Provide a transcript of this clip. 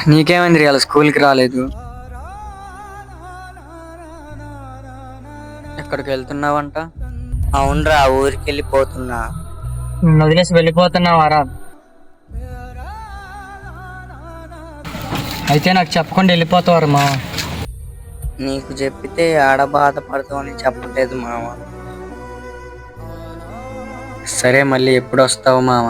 నీకేమైంది ఇవాళ స్కూల్కి రాలేదు? ఎక్కడికి వెళ్తున్నావంట? అవునరా, ఊరికి వెళ్ళిపోతున్నా. నిన్ను వదిలేసి వెళ్ళిపోతున్నావారా? అయితే నాకు చెప్పకుండా వెళ్ళిపోతావారు మా. నీకు చెప్పితే ఆడ బాధపడతావని చెప్పలేదు మామ. సరే, మళ్ళీ ఎప్పుడు వస్తావు మామ?